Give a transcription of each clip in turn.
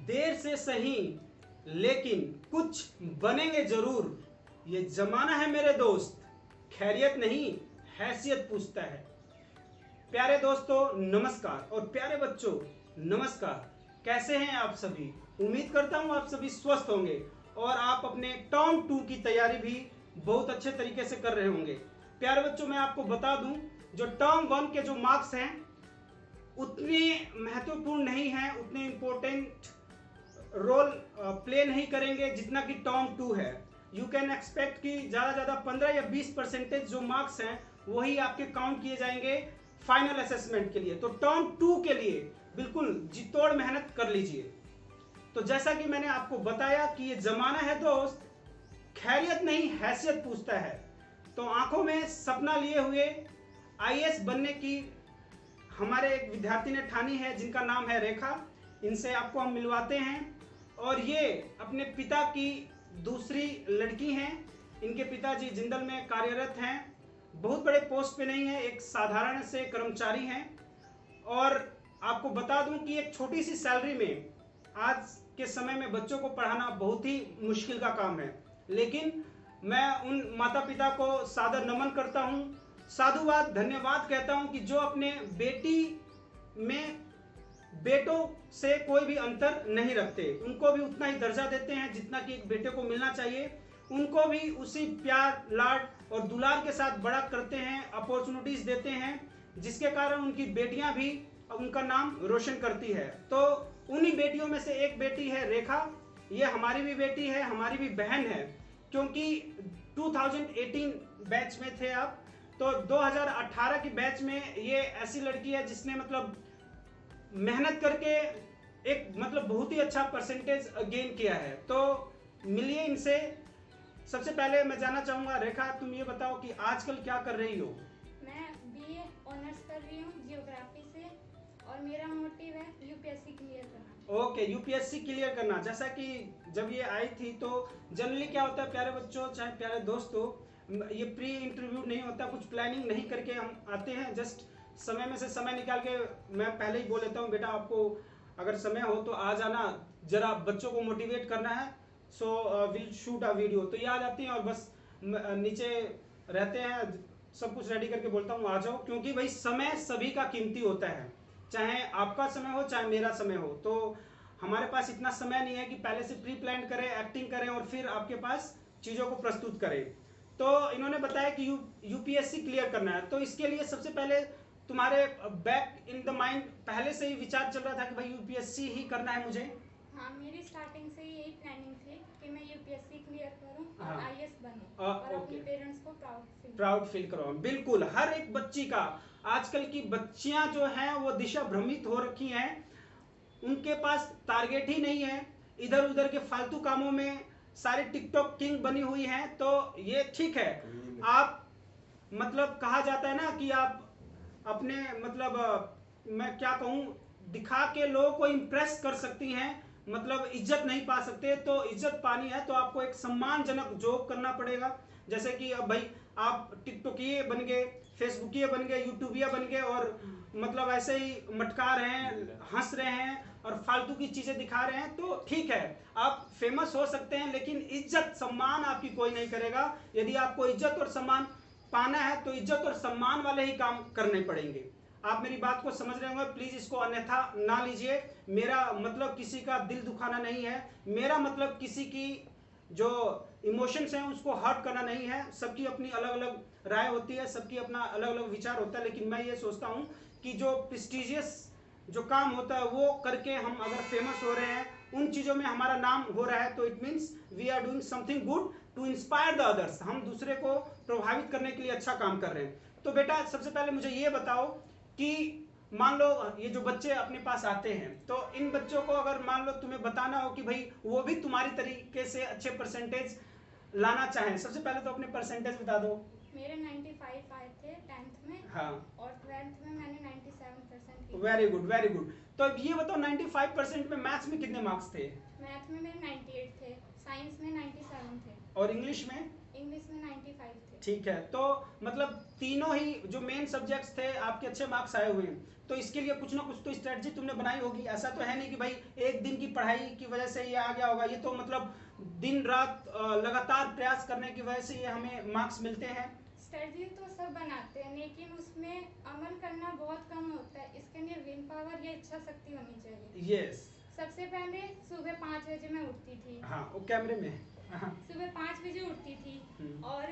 देर से सही लेकिन कुछ बनेंगे जरूर। ये जमाना है मेरे दोस्त, खैरियत नहीं हैसियत पूछता है। प्यारे दोस्तों नमस्कार और प्यारे बच्चों नमस्कार। कैसे हैं आप सभी? उम्मीद करता हूं आप सभी स्वस्थ होंगे और आप अपने टर्म 2 की तैयारी भी बहुत अच्छे तरीके से कर रहे होंगे। प्यारे बच्चों मैं आपको बता दूं, जो टर्म 1 के जो मार्क्स हैं उतने महत्वपूर्ण नहीं हैं, उतने इंपॉर्टेंट रोल प्ले नहीं करेंगे जितना कि टर्म 2 है। यू कैन एक्सपेक्ट कि ज्यादा 15 या 20% जो मार्क्स हैं वही आपके काउंट किए जाएंगे फाइनल असेसमेंट के लिए। तो टर्म 2 के लिए बिल्कुल जी तोड़ मेहनत कर लीजिए। तो जैसा कि मैंने आपको बताया कि ये जमाना है दोस्त, खैरियत नहीं हैसियत पूछता है। तो आंखों में सपना लिए हुए आईएएस बनने की हमारे एक विद्यार्थी ने ठानी है जिनका नाम है रेखा। इनसे आपको हम मिलवाते हैं। और ये अपने पिता की दूसरी लड़की हैं। इनके पिताजी जिंदल में कार्यरत हैं, बहुत बड़े पोस्ट पे नहीं है, एक साधारण से कर्मचारी हैं। और आपको बता दूं कि एक छोटी सी सैलरी में आज के समय में बच्चों को पढ़ाना बहुत ही मुश्किल का काम है। लेकिन मैं उन माता पिता को सादर नमन करता हूं, साधुवाद धन्यवाद कहता हूं कि जो अपने बेटी में बेटों से कोई भी अंतर नहीं रखते, उनको भी उतना ही दर्जा देते हैं जितना कि एक बेटे को मिलना चाहिए। उनको भी उसी प्यार लाड और दुलार के साथ बड़ा करते हैं, अपॉर्चुनिटीज देते हैं, जिसके कारण उनकी बेटियां भी उनका नाम रोशन करती है। तो उन्हीं बेटियों में से एक बेटी है रेखा। ये हमारी भी बेटी है, हमारी भी बहन है, क्योंकि 2018 बैच में थे आप, तो 2018 की बैच में ये ऐसी लड़की है जिसने मतलब मेहनत करके एक मतलब बहुत ही अच्छा परसेंटेज गेन किया है। तो मिलिए इनसे। सबसे पहले मैं जानना चाहूंगा रेखा, तुम ये बताओ कि आजकल क्या कर रही हो? मैं बीए ऑनर्स कर रही हूँ जियोग्राफी से और मेरा मोटिव है यूपीएससी क्लियर करना। ओके, यूपीएससी क्लियर करना। जैसा कि जब ये आई थी तो जनरली क्या होता है प्यारे बच्चों चाहे प्यारे दोस्तों, ये प्री इंटरव्यू नहीं होता, कुछ प्लानिंग नहीं करके हम आते हैं। जस्ट समय में से समय निकाल के मैं पहले ही बोल देता हूँ, बेटा आपको अगर समय हो तो आ जाना, जरा बच्चों को मोटिवेट करना है, so will shoot a video. तो ये आ जाती हैं और बस नीचे रहते हैं, सब कुछ रेडी करके बोलता हूँ आ जाओ, क्योंकि भाई समय सभी का कीमती होता है, चाहे आपका समय हो चाहे मेरा समय हो। तो हमारे पास इतना समय नहीं है कि पहले से प्री प्लान करें, एक्टिंग करें और फिर आपके पास चीज़ों को प्रस्तुत करें। तो इन्होंने बताया कि यूपीएससी क्लियर करना है, तो इसके लिए सबसे पहले तुम्हारे बैक इन द माइंड पहले से ही विचार चल रहा था कि भाई यूपीएससी ही करना है मुझे? हाँ, मेरी स्टार्टिंग से ही यही प्लानिंग थी कि मैं यूपीएससी क्लियर करूं और हाँ। आईएएस बनूं और अपने पेरेंट्स को प्राउड फील करो। बिल्कुल, हर एक बच्ची का, आजकल की बच्चियां जो हैं वो दिशा भ्रमित हो रखी हैं, उनके पास टारगेट ही नहीं है, इधर उधर के फालतू कामों में सारे टिकटॉक किंग बनी हुई हैं। तो ये ठीक है, आप मतलब कहा जाता है ना कि आप अपने मतलब मैं क्या कहूं, दिखा के लोगों को इंप्रेस कर सकती हैं, मतलब इज्जत नहीं पा सकते। तो इज्जत पानी है तो आपको एक सम्मानजनक जॉब करना पड़ेगा। जैसे कि अब भाई आप टिकटॉकिये बन गए, फेसबुकिये बन गए, यूट्यूबिया बन गए और मतलब ऐसे ही मटका रहे हैं, हंस रहे हैं और फालतू की चीजें दिखा रहे हैं, तो ठीक है आप फेमस हो सकते हैं, लेकिन इज्जत सम्मान आपकी कोई नहीं करेगा। यदि आपको इज्जत और सम्मान पाना है तो इज्जत और सम्मान वाले ही काम करने पड़ेंगे। आप मेरी बात को समझ रहे होंगे, प्लीज इसको अन्यथा ना लीजिए। मेरा मतलब किसी का दिल दुखाना नहीं है, मेरा मतलब किसी की जो इमोशंस हैं उसको हर्ट करना नहीं है। सबकी अपनी अलग अलग राय होती है, सबकी अपना अलग अलग विचार होता है, लेकिन मैं ये सोचता हूं कि जो प्रेस्टिजियस जो काम होता है वो करके हम अगर फेमस हो रहे हैं, उन चीजों में हमारा नाम हो रहा है, तो it means we are doing something good to inspire the others. हम दूसरे को प्रभावित करने के लिए अच्छा काम कर रहे हैं। तो बेटा सबसे पहले मुझे ये बताओ कि मान लो ये जो बच्चे अपने पास आते हैं, तो इन बच्चों को अगर मान लो तुम्हें बताना हो कि भाई वो भी तुम्हारी तरीके से अच्छे परसेंटेज लाना चाहें, सबसे पहले तो अपने परसेंटेज बता दो। मेरे 95 आए थे 10th में। हाँ। और 12th में मैंने 97% थी। Very good very good. तो अब ये बताओ 95% में मैथ्स में कितने मार्क्स थे? मैथ में मेरे 98 थे, साइंस में 97 थे, और इंग्लिश में? इंग्लिश में 95 थे। ठीक है, तो मतलब तीनों ही जो मेन सब्जेक्ट्स थे आपके अच्छे मार्क्स आए हुए हैं। तो इसके लिए कुछ ना कुछ तो स्ट्रेटजी तुमने बनाई होगी। ऐसा तो है नहीं कि भाई एक दिन की पढ़ाई की वजह से ये आ गया होगा। ये तो मतलब दिन रात लगातार प्रयास करने की वजह से ये हमें मार्क्स मिलते हैं। स्ट्रेटजी तो सब बनाते हैं, लेकिन उसमें अमल करना बहुत कम होता है। इसके लिए विल पावर या इच्छा शक्ति होनी चाहिए। यस। सबसे पहले सुबह 5 बजे मैं उठती थी। हाँ, वो कैमरे में। हाँ। सुबह 5 बजे उठती थी हम्म। और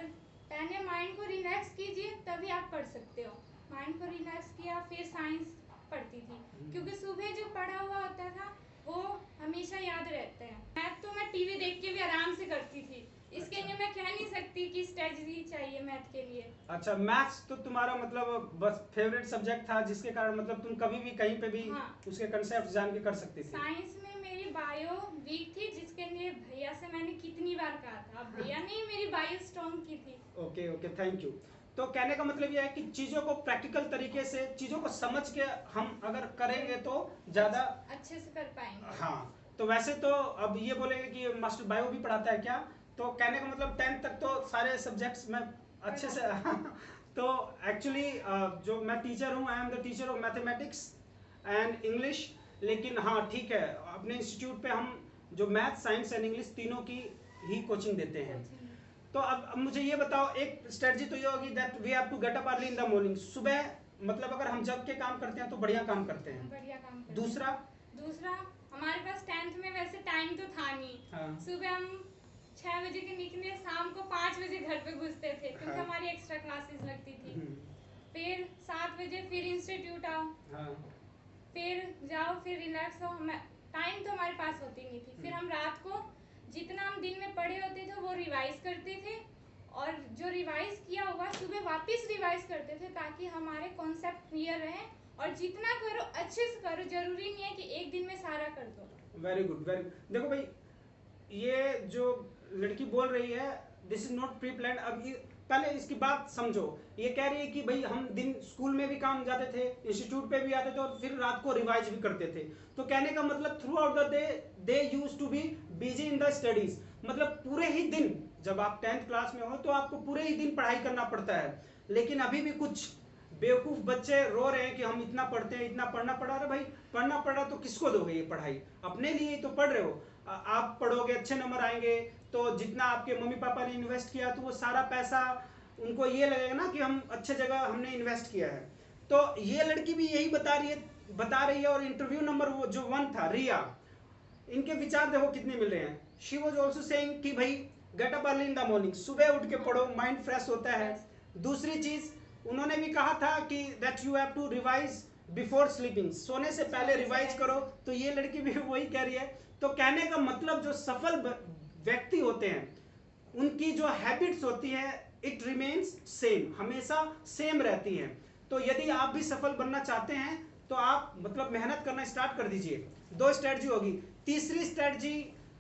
पहले माइंड को रिलैक्स कीजिए, तभी आप पढ़ सकते हो। माइंड को रिलैक्स किया, फिर साइंस पढ़ती थी, क्योंकि सुबह जो पढ़ा हुआ होता था वो हमेशा याद रहता है। मैथ तो मैं टीवी देख के भी आराम से करती थी। इसके अच्छा। लिए मैं कह नहीं सकती कि स्ट्रेटजी चाहिए मैथ के लिए। अच्छा, मैथ्स तो तुम्हारा मतलब बस फेवरेट सब्जेक्ट था, जिसके कारण मतलब तुम कभी भी कहीं पे भी हाँ। उसके कंसेप्ट जान के कर सकती थी। साइंस में मेरी बायो वीक थी, जिसके लिए भैया से मैंने कितनी बार कहा था। अब भैया ने मेरी बायो स्ट्रॉन्ग की थी। Okay okay, thank you. तो कहने का मतलब यह है कि चीज़ों को प्रैक्टिकल तरीके से, चीज़ों को समझ के हम अगर करेंगे तो ज़्यादा अच्छे से कर पाएंगे। हाँ। तो वैसे तो अब ये बोलेंगे कि मास्टर बायो भी पढ़ाता है क्या? तो कहने का मतलब 10th तक तो सारे सब्जेक्ट्स में अच्छे से तो एक्चुअली जो मैं टीचर हूँ, I am the teacher of mathematics and English. लेकिन हाँ ठीक है, अपने इंस्टीट्यूट पे हम जो मैथ, साइंस एंड इंग्लिश तीनों की ही कोचिंग देते हैं। तो अब मुझे ये बताओ, एक स्ट्रेटजी तो ये होगी that we have to get up early in the morning. सुबह मतलब अगर हम जग के काम करते हैं तो बढ़िया काम करते हैं। बढ़िया काम करते हैं। दूसरा हमारे पास 10th में वैसे टाइम तो था नहीं। हाँ। सुबह हम 6 बजे के निकले, शाम को 5 बजे घर पे घुसते थे, क्योंकि हाँ। हमारी एक्स्ट्रा क्लासेस लगती थी। फिर 7 बजे फिर इंस्टीट्यूट आओ, हाँ। फिर जाओ, फिर रिलैक्स हो। टाइम तो हमारे पास होती नहीं थी। फिर हम रात को जितना हम दिन में पढ़े होते थे वो रिवाइज करते थे, और जो रिवाइज किया हुआ सुबह वापस रिवाइज करते थे, ताकि हमारे कॉन्सेप्ट क्लियर रहे। और जितना करो अच्छे से करो, जरूरी नहीं है कि एक दिन में सारा कर दो। Very good very good. देखो भाई, ये जो लड़की बोल रही है this is not pre plan. अब पहले इसकी बात समझो। ये कह रही है कि भाई हम दिन स्कूल में भी काम जाते थे, इंस्टीट्यूट पे भी आते थे और फिर रात को रिवाइज भी करते थे। तो कहने का मतलब throughout the day they used to be busy in the studies. मतलब पूरे ही दिन, जब आप 10th क्लास में हो तो आपको पूरे ही दिन पढ़ाई करना पड़ता है। लेकिन अभी भी कुछ बेवकूफ बच्चे रो रहे हैं कि हम इतना पढ़ते हैं, इतना पढ़ना पड़ा। रहा भाई, पढ़ना पड़ा तो किसको दोगे ये पढ़ाई? अपने लिए ही तो पढ़ रहे हो। आप पढ़ोगे, अच्छे नंबर आएंगे, तो जितना आपके मम्मी पापा ने इन्वेस्ट किया तो वो सारा पैसा उनको ये लगेगा ना कि हम अच्छे जगह हमने इन्वेस्ट किया है। तो ये लड़की भी यही बता रही है। और इंटरव्यू नंबर वो जो 1 था, रिया, इनके विचार देखो कितने मिल रहे हैं। शी वॉज ऑल्सो सेइंग कि भाई gate up early in the morning, सुबह उठ के पढ़ो, माइंड फ्रेश होता है। दूसरी चीज उन्होंने भी कहा था कि that you have to revise before sleeping, सोने से पहले रिवाइज करो। तो ये लड़की भी वही कह रही है। तो कहने का मतलब जो सफल व्यक्ति होते हैं उनकी जो हैबिट्स होती है इट रिमेन्स सेम, हमेशा सेम रहती हैं। तो यदि आप भी सफल बनना चाहते हैं तो आप मतलब मेहनत करना स्टार्ट कर दीजिए। 2 स्ट्रेटजी होगी। तीसरी स्ट्रेटजी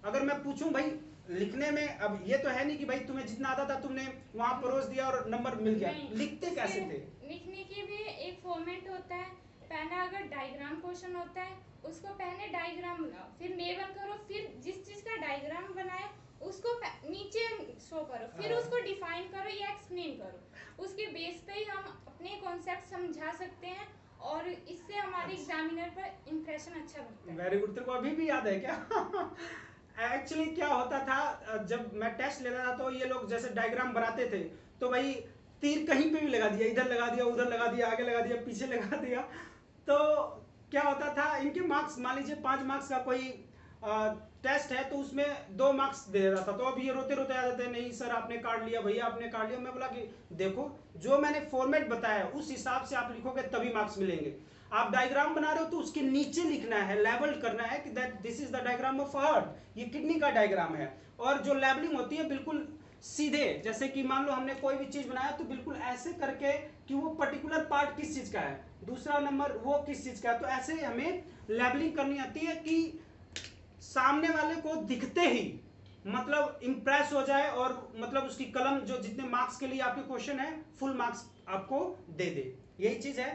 अगर मैं पूछूं भाई लिखने में, अब ये तो है नहीं कि भाई तुम्हें जितना आता था तुमने वहां परोस दिया और नंबर मिल गया। लिखते कैसे थे? लिखने की भी एक फॉर्मेट होता है। पहला अगर डायग्राम क्वेश्चन होता है, उसको पहले डायग्राम बनाओ, फिर लेबल करो, फिर जिस चीज का डायग्राम बनाए उसको नीचे शो करो, फिर उसको डिफाइन करो या एक्सप्लेन करो। उसके बेस पे ही हम अपने कॉन्सेप्ट समझा सकते हैं, और इससे हमारे एग्जामिनर पर इंप्रेशन अच्छा बनता है। Very good. तेरे को अभी भी याद है क्या? एक्चुअली क्या होता था, जब मैं टेस्ट लेता था तो ये लोग जैसे डायग्राम बनाते थे तो भाई तीर कहीं पे भी लगा दिया, इधर लगा दिया, उधर लगा दिया, आगे लगा दिया, पीछे लगा दिया। तो क्या होता था, इनके मार्क्स मान लीजिए 5 मार्क्स का कोई टेस्ट है तो उसमें 2 मार्क्स दे रहा था। तो अब ये रोते रोते आ जाते, नहीं सर आपने काट लिया, भैया आपने काट लिया। मैं बोला कि देखो जो मैंने फॉर्मेट बताया उस हिसाब से आप लिखोगे तभी मार्क्स मिलेंगे। आप डायग्राम बना रहे हो तो उसके नीचे लिखना है, लेबल करना है कि that this is the diagram of heart, ये किडनी का डायग्राम है। और जो लेबलिंग होती है बिल्कुल सीधे, जैसे कि मान लो हमने कोई भी चीज बनाया तो बिल्कुल ऐसे करके कि वो पर्टिकुलर पार्ट किस चीज का है, दूसरा नंबर वो किस चीज का है। तो ऐसे हमें लेबलिंग करनी आती है कि सामने वाले को दिखते ही मतलब इंप्रेस हो जाए और मतलब उसकी कलम जो जितने मार्क्स के लिए आपके क्वेश्चन है फुल मार्क्स आपको दे दे। यही चीज है।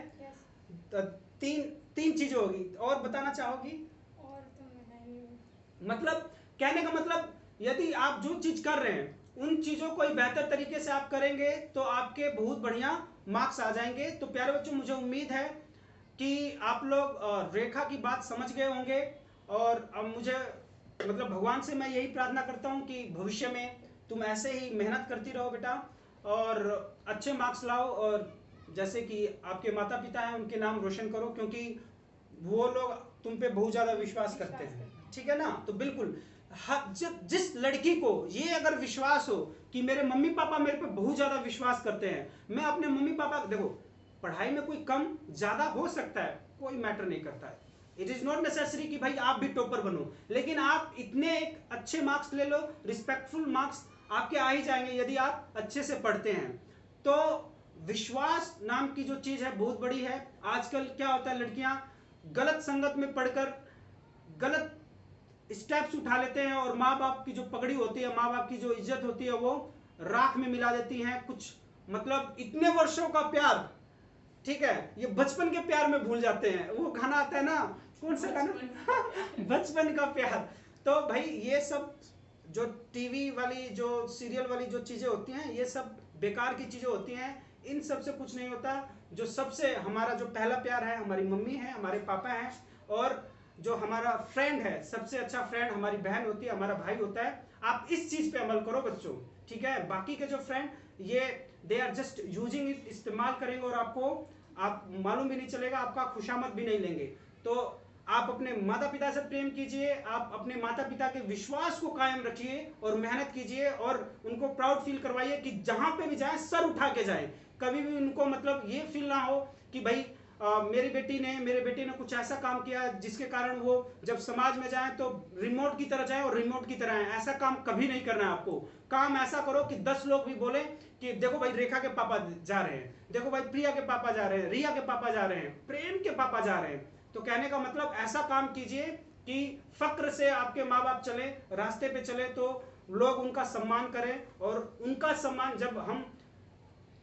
3 3 चीजें होगी। और बताना चाहोगी? और तो मैं नहीं। मतलब कहने का मतलब यदि आप जो चीज कर रहे हैं उन चीजों को बेहतर तरीके से आप करेंगे तो आपके बहुत बढ़िया मार्क्स आ जाएंगे। तो प्यारे बच्चों, मुझे उम्मीद है कि आप लोग रेखा की बात समझ गए होंगे। और अब मुझे मतलब भगवान से मैं यही प्रार्थना करता हूँ कि भविष्य में तुम ऐसे ही मेहनत करती रहो बेटा और अच्छे मार्क्स लाओ, और जैसे कि आपके माता पिता हैं उनके नाम रोशन करो, क्योंकि वो लोग तुम पे बहुत ज़्यादा विश्वास करते हैं। ठीक है ना? तो बिल्कुल जिस लड़की को ये अगर विश्वास हो कि मेरे मम्मी पापा मेरे पे बहुत ज़्यादा विश्वास करते हैं, मैं अपने मम्मी पापा, देखो पढ़ाई में कोई कम ज़्यादा हो सकता है, कोई मैटर नहीं करता है। इट इज़ नॉट नेसेसरी कि भाई आप भी टॉपर बनो, लेकिन आप इतने एक अच्छे मार्क्स ले लो, रिस्पेक्टफुल मार्क्स आपके आ ही जाएंगे यदि आप अच्छे से पढ़ते हैं। तो विश्वास नाम की जो चीज़ है बहुत बड़ी है। आजकल क्या होता है, लड़कियां गलत संगत में पढ़कर गलत स्टेप्स उठा लेते हैं और माँ बाप की जो पगड़ी होती है, माँ बाप की जो इज्जत होती है, वो राख में मिला देती हैं। कुछ मतलब इतने वर्षों का प्यार, ठीक है, ये बचपन के प्यार में भूल जाते हैं। वो गाना आता है ना, कौन सा गाना? बचपन का प्यार। तो भाई ये सब जो टीवी वाली जो सीरियल वाली जो चीजें होती हैं, ये सब बेकार की चीजें होती हैं। इन सब से कुछ नहीं होता। जो सबसे हमारा जो पहला प्यार है, हमारी मम्मी है, हमारे पापा हैं, और जो हमारा फ्रेंड है, सबसे अच्छा फ्रेंड हमारी बहन होती है, हमारा भाई होता है। आप इस चीज पे अमल करो बच्चों, ठीक है? बाकी के जो फ्रेंड, ये they are just using it, इस्तेमाल करेंगे और आपको आप मालूम भी नहीं चलेगा, आपका खुशामद भी नहीं लेंगे। तो आप अपने माता पिता से प्रेम कीजिए, आप अपने माता पिता के विश्वास को कायम रखिए और मेहनत कीजिए, और उनको प्राउड फील करवाइए कि जहां पे भी जाए सर उठा के जाए। कभी भी उनको मतलब ये फील ना हो कि भाई मेरे बेटे ने कुछ ऐसा काम किया जिसके कारण वो जब समाज में जाए तो रिमोट की तरह जाए और रिमोट की तरह आए। ऐसा काम कभी नहीं करना है आपको। काम ऐसा करो कि 10 लोग भी बोले कि देखो भाई रेखा के पापा जा रहे हैं, देखो भाई प्रिया के पापा जा रहे हैं, रिया के पापा जा रहे हैं, प्रेम के पापा जा रहे हैं। तो कहने का मतलब ऐसा काम कीजिए कि फक्र से आपके माँ बाप चले, रास्ते पे चले तो लोग उनका सम्मान करें। और उनका सम्मान जब हम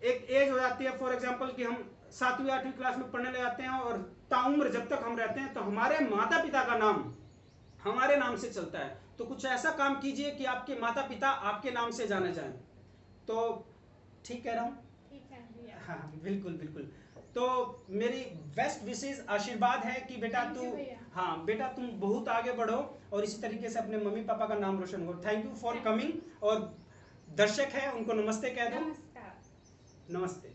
एक एज हो जाती है, फॉर एग्जाम्पल कि हम 7वीं 8वीं क्लास में पढ़ने लग जाते हैं और ताउम्र जब तक हम रहते हैं तो हमारे माता पिता का नाम हमारे नाम से चलता है। तो कुछ ऐसा काम कीजिए कि आपके माता पिता आपके नाम से जाने जाएं। तो ठीक कह रहा हूँ? ठीक है भैया। हाँ बिल्कुल बिल्कुल। तो मेरी बेस्ट विशेष आशीर्वाद है कि बेटा Thank तू, you भैया। हाँ बेटा तुम बहुत आगे बढ़ो और इसी तरीके से अपने मम्मी पापा का नाम रोशन करो। Thank you for coming. और दर्शक है उनको नमस्ते कह दो। नमस्कार। नमस्ते।